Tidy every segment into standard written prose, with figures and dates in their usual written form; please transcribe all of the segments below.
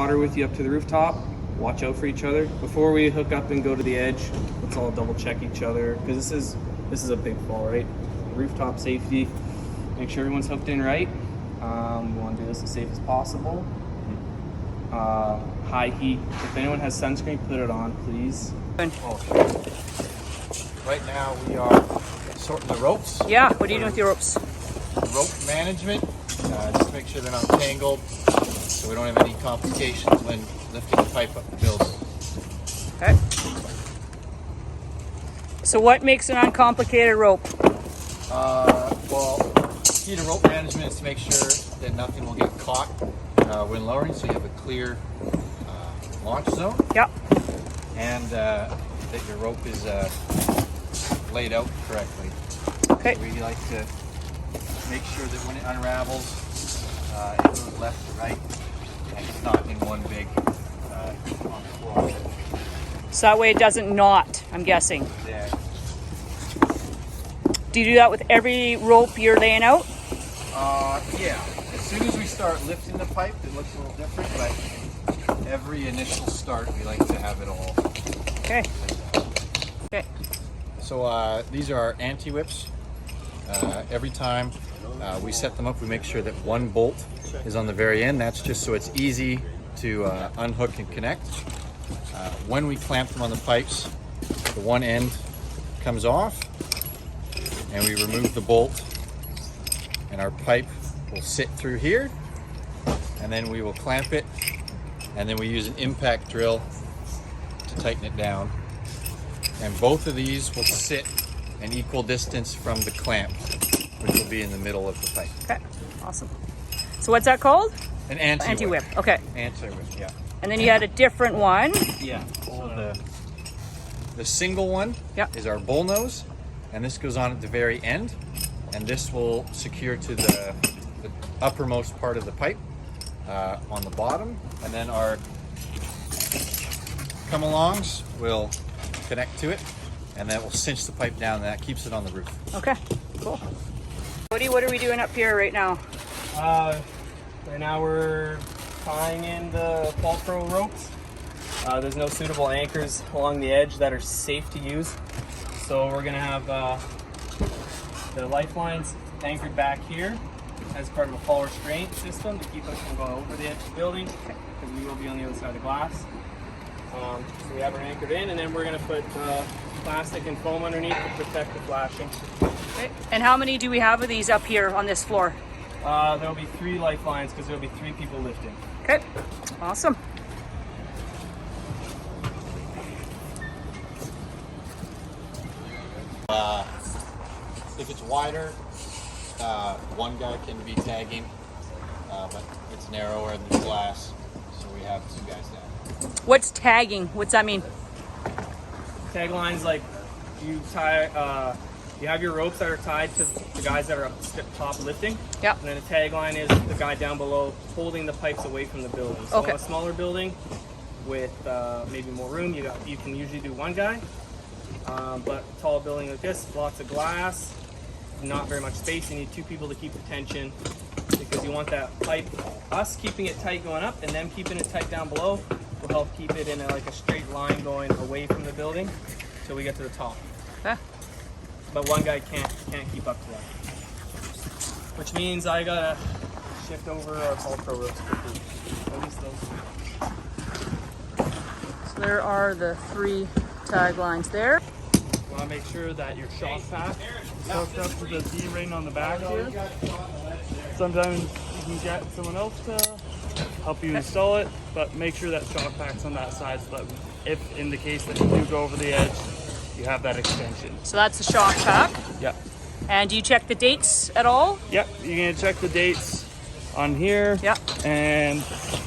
water with you up to the rooftop, watch out for each other. Before we hook up and go to the edge, let's all double check each other, because this is a big fall, right? Rooftop safety, make sure everyone's hooked in right. We want to do this as safe as possible. High heat. If anyone has sunscreen, put it on, please. Right now we are sorting the ropes. Yeah, what are you doing with your ropes? Rope management, just make sure they're not tangled, so we don't have any complications when lifting the pipe up the building. Okay. So what makes an uncomplicated rope? Well, the key to rope management is to make sure that nothing will get caught when lowering, so you have a clear launch zone. Yep. And that your rope is laid out correctly. Okay. So we like to make sure that when it unravels, it goes left to right, and it's not in one big heap on the floor. So that way it doesn't knot, I'm guessing. Yeah. Do you do that with every rope you're laying out? Yeah. As soon as we start lifting the pipe, it looks a little different, but every initial start, we like to have it all. Okay. Okay. So these are our AntiWhips. Every time we set them up, we make sure that one bolt is on the very end. That's just so it's easy to unhook and connect. When we clamp them on the pipes, the one end comes off and we remove the bolt, and our pipe will sit through here, and then we will clamp it, and then we use an impact drill to tighten it down. And both of these will sit an equal distance from the clamp, which will be in the middle of the pipe. Okay. Awesome. So what's that called? An anti-whip. Okay. Anti-whip, yeah. And then you had a different one. Yeah. So the single one is our bull nose, and this goes on at the very end, and this will secure to the uppermost part of the pipe on the bottom, and then our come-alongs will connect to it, and that will cinch the pipe down, and that keeps it on the roof. Okay, cool. Cody, what are we doing up here right now? Right now we're tying in the Fall Pro ropes. There's no suitable anchors along the edge that are safe to use, so we're gonna have the Lifelines anchored back here as part of a fall restraint system to keep us from going over the edge of the building, because we will be on the other side of the glass. So we have her anchored in, and then we're going to put plastic and foam underneath to protect the flashing. Okay. And how many do we have of these up here on this floor? There'll be 3 lifelines, because there'll be 3 people lifting. Okay, awesome. If it's wider, one guy can be tagging, but it's narrower than the glass, so we have 2 guys down. What's tagging? What's that mean? Tag lines, like you tie, you have your ropes that are tied to the guys that are up top lifting. Yep. And then a tag line is the guy down below holding the pipes away from the building. So a smaller building with maybe more room, you can usually do 1 guy. But a tall building like this, lots of glass, not very much space, you need 2 people to keep the tension, because you want that pipe, us keeping it tight going up and them keeping it tight down below will help keep it in like a straight line going away from the building till we get to the top. Okay. But 1 guy can't keep up to that. Which means I gotta shift over our Fall Pro ropes quickly. At least those. So there are the 3 tag lines there. You want to make sure that your shock pack is hooked up to the D-ring on the back here. Sometimes you can get someone else to help you install it, but make sure that shock pack's on that side, so that if in the case that you do go over the edge, you have that extension. So that's the shock pack. Yep. And do you check the dates at all? Yep, you're going to check the dates on here. Yep. And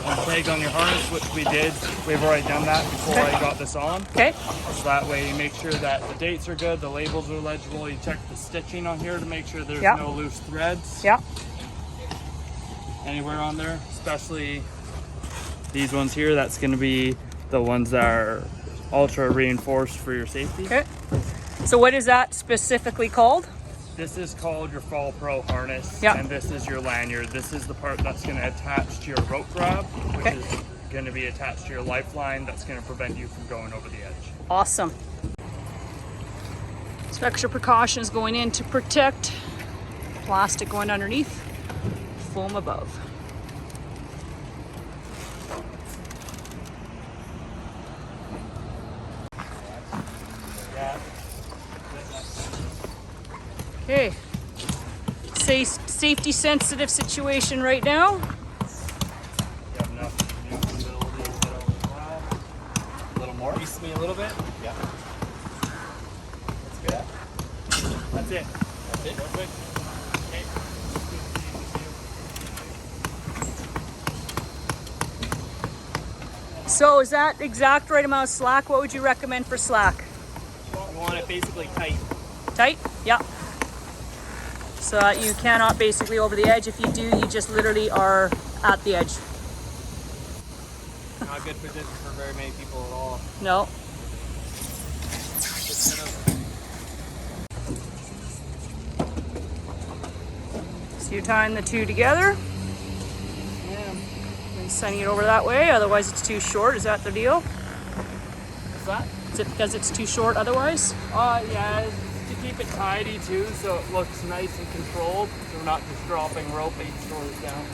on tag on your harness, which we did. We've already done that before I got this on. Okay. So that way you make sure that the dates are good, the labels are legible. You check the stitching on here to make sure there's no loose threads. Yeah. Anywhere on there, especially these ones here. That's going to be the ones that are ultra reinforced for your safety. Okay. So what is that specifically called? This is called your Fall Pro harness, Yeah. and this is your lanyard. This is the part that's going to attach to your rope grab, which is going to be attached to your lifeline that's going to prevent you from going over the edge. Awesome. So extra precautions going in to protect. Plastic going underneath, foam above. Okay. Safety sensitive situation right now. You have enough maneuverability to get over the wall. A little more. Grease me a little bit. Yeah. That's good. That's it. That's it. Perfect. Okay. So is that exact right amount of slack? What would you recommend for slack? You want it basically tight. Tight? Yeah. So that you cannot basically over the edge. If you do, you just literally are at the edge. Not good position for very many people at all. No. Just kind of So you're tying the two together and sending it over that way. Otherwise it's too short. Is that the deal? what's that? Is it because it's too short otherwise? Yeah, to keep it tidy too, so it looks nice and controlled, so we're not just dropping rope 8 stories down.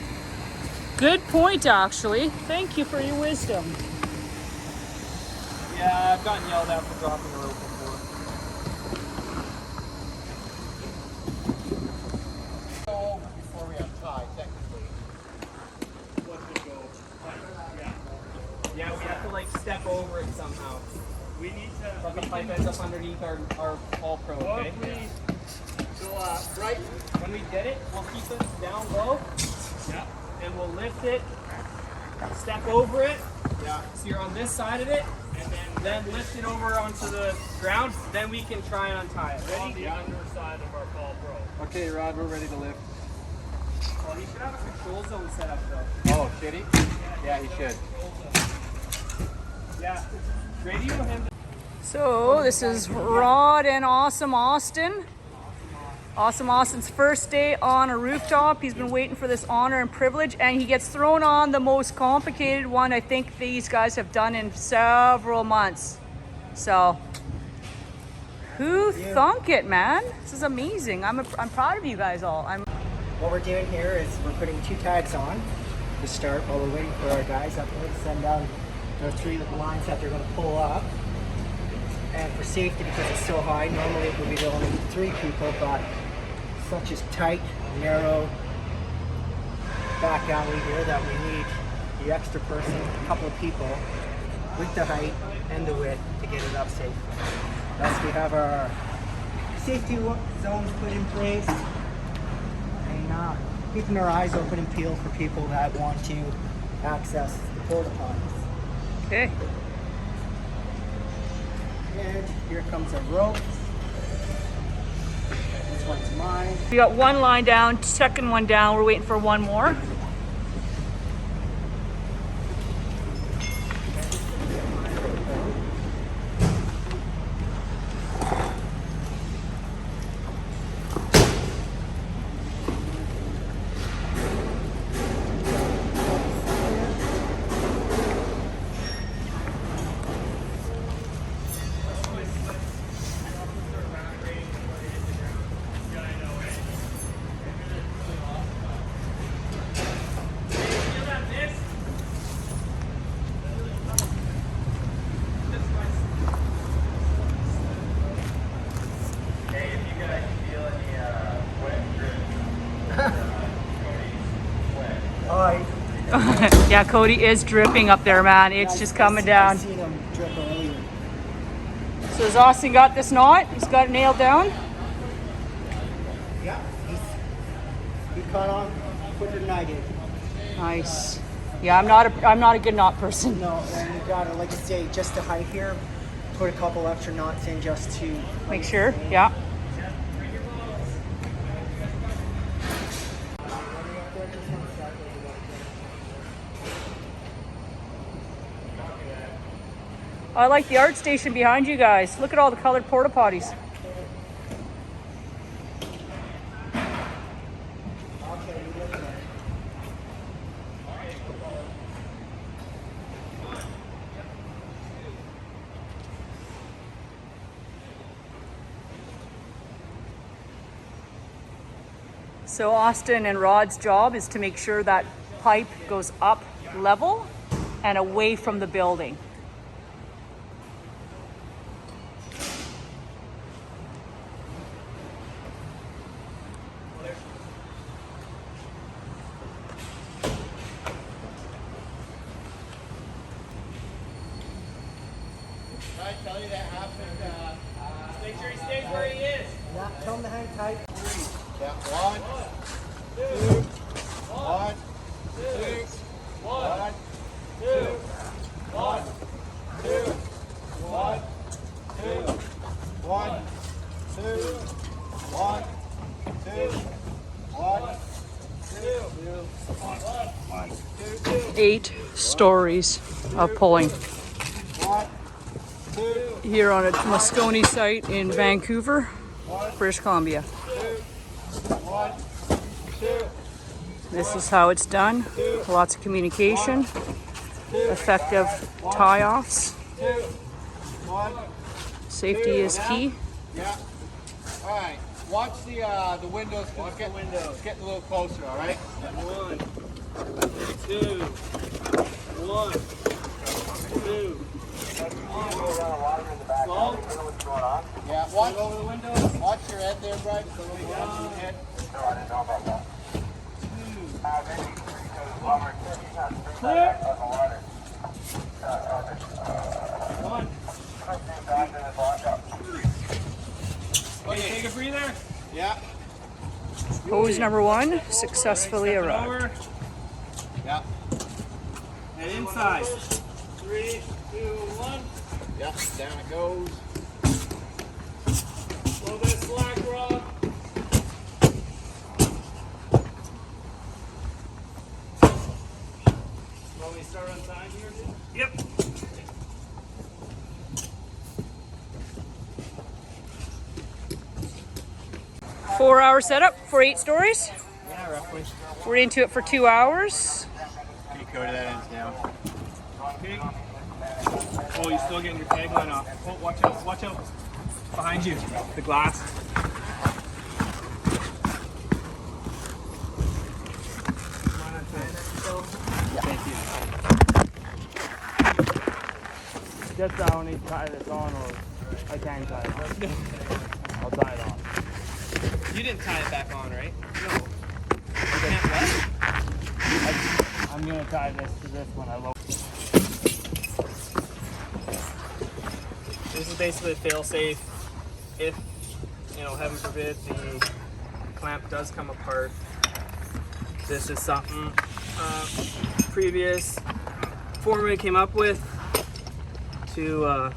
Good point, actually. Thank you for your wisdom. Yeah, I've gotten yelled at for dropping a rope before. Go over before we untie, technically. Yeah, we have to like step over it somehow. We need to. But the pipe ends up underneath our All Pro, okay? Right. When we get it, we'll keep it down low. Yeah. And we'll lift it, step over it. Yeah. So you're on this side of it, and then lift it over onto the ground. Then we can try and untie it. On Ready? the underside of our fall pro. Okay, Rod, we're ready to lift. Well, he should have a control zone set up though. Oh, should he? Yeah, he should. Yeah. Radio him. So this is Rod and Awesome Austin. Awesome Austin's first day on a rooftop. He's been waiting for this honor and privilege, and he gets thrown on the most complicated one I think these guys have done in several months. So, who thunk it, man? This is amazing. I'm proud of you guys all. What we're doing here is we're putting 2 tags on to start while we're waiting for our guys up there to send down their 3 lines that they're going to pull up. And for safety, because it's so high, normally it would be the only 3 people, but such as tight, narrow back alley here that we need the extra person, a couple of people with the height and the width to get it up safe. Thus we have our safety zones put in place and keeping our eyes open and peeled for people that want to access the porta potties. Okay. And here comes a rope. This one's mine. We got one line down, second one down. We're waiting for one more. Yeah, Cody is dripping up there, man. It's just coming down. I seen him drip earlier. So has Austin got this knot? He's got it nailed down? Yeah, he caught on quicker than I did. Nice. Yeah, I'm not a good knot person. No, and you gotta, like I say, just to height here, put a couple extra knots in just to Make sure, yeah. I like the art station behind you guys. Look at all the colored porta potties. So Austin and Rod's job is to make sure that pipe goes up level and away from the building. I tell you that happened. Make sure he stays where he is. Yeah, tell them to hang tight. Yeah, 1, 2, 1, 2, 1, 2, 1, 2, 1, 2, 1, 2, 1, 2, 1, 2, 8 stories of pulling 1, 2, here on a Moscone site in Vancouver, British Columbia. 1, 2. This is how it's done. Lots of communication, effective tie-offs. 2, 1. Safety is key. Yeah. All right. Watch the windows. Watch the windows. It's getting a little closer. All right. 1, 2, 1, 2. Slow. Yeah. Watch over the windows. Watch your head there, Brian. So when you watch your head. Clear. 1. Okay, take a breather. Yeah. Hose number 1 successfully Step it arrived. over Yeah. and inside. 3, 2, 1. Yeah. Down it goes. A little bit of slack, Rob. Want me to start on time here, dude? Yep. Four-hour setup for 8 stories. Yeah, roughly. We're into it for 2 hours. Can you code that ends now? Okay. Oh, you're still getting your tagline off. Oh, watch out, watch out. Behind you, the glass. Thank you. Just I don't need to tie this on, or I can tie it on. I'll tie it on. You didn't tie it back on, right? No. I'm gonna tie this to this when I lower. This is basically a fail-safe. If, heaven forbid, the clamp does come apart, this is something previous foreman came up with to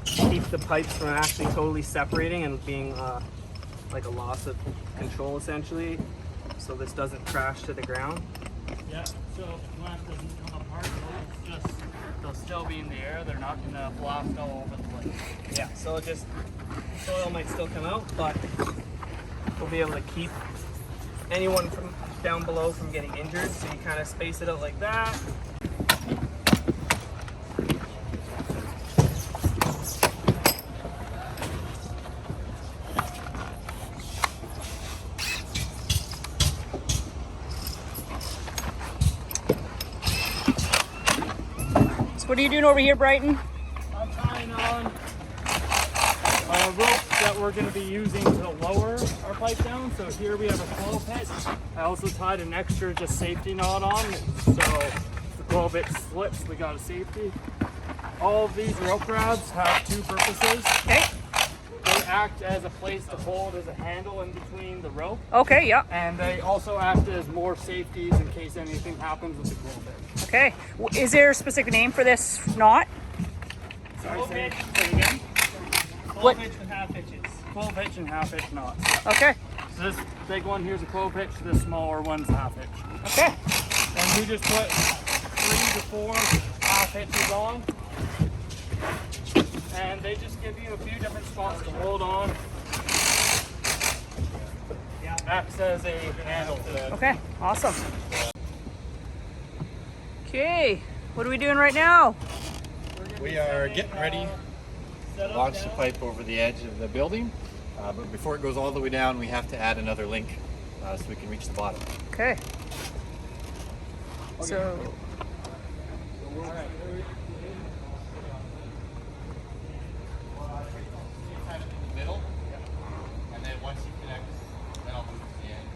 keep the pipes from actually totally separating and being like a loss of control, essentially, so this doesn't crash to the ground. Yeah, so if clamp doesn't come apart, they'll still be in the air. They're not gonna blast all over the place. Yeah, so it just, soil might still come out, but we'll be able to keep anyone from down below from getting injured. So you kind of space it out like that. So what are you doing over here, Brighton? I'm tying on ropes that we're going to be using to lower our pipe down. So here we have a coil pit. I also tied an extra just safety knot on, so if the coil bit slips, we got a safety. All of these rope grabs have 2 purposes. Okay. They act as a place to hold as a handle in between the rope, Okay, yeah. and they also act as more safeties in case anything happens with the coil bit. Okay. Is there a specific name for this knot? Sorry, say it again. What? Full pitch and half pitches. Full pitch and half pitch knots. Okay. So this big one here's a full pitch, this smaller one's half pitch. Okay. And we just put 3 to 4 half pitches on. And they just give you a few different spots to hold on. Yeah, acts as a handle to it. Okay. Awesome. Okay. What are we doing right now? We are getting ready to launch the pipe over the edge of the building. But before it goes all the way down, we have to add another link so we can reach the bottom. Okay. So, Kind of in the middle, and then once you connect, then I'll move to the end.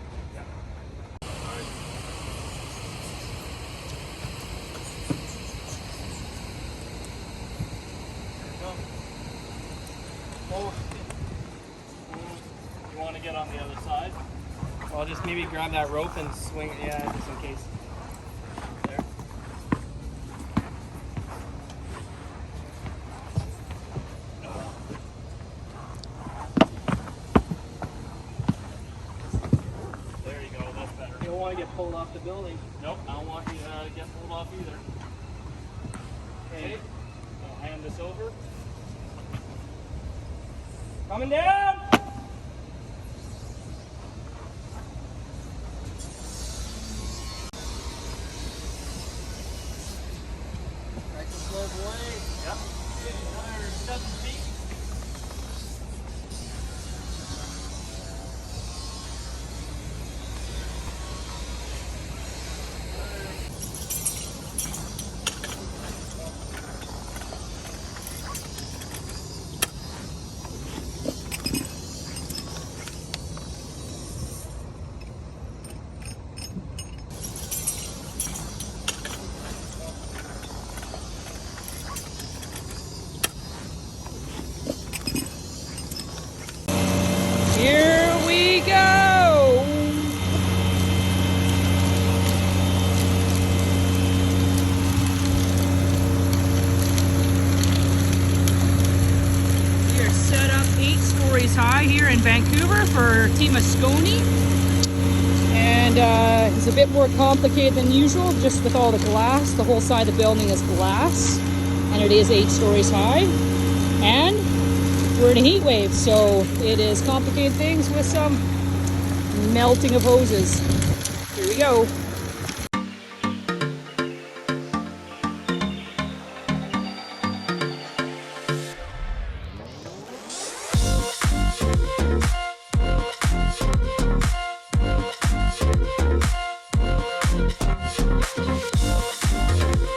You want to get on the other side? So I'll just maybe grab that rope and swing it, yeah, just in case. There. There you go, that's better. You don't want to get pulled off the building. Nope, I don't want you to get pulled off either. Okay, I'll hand this over. Coming down! Nice and slow, boy. Yep. Another 7 feet. here we go. We are set up 8 stories high here in Vancouver for Team Moscone. And it's a bit more complicated than usual, just with all the glass. The whole side of the building is glass, and it is 8 stories high. And we're in a heat wave, so it is complicated things with some melting of hoses. Here we go.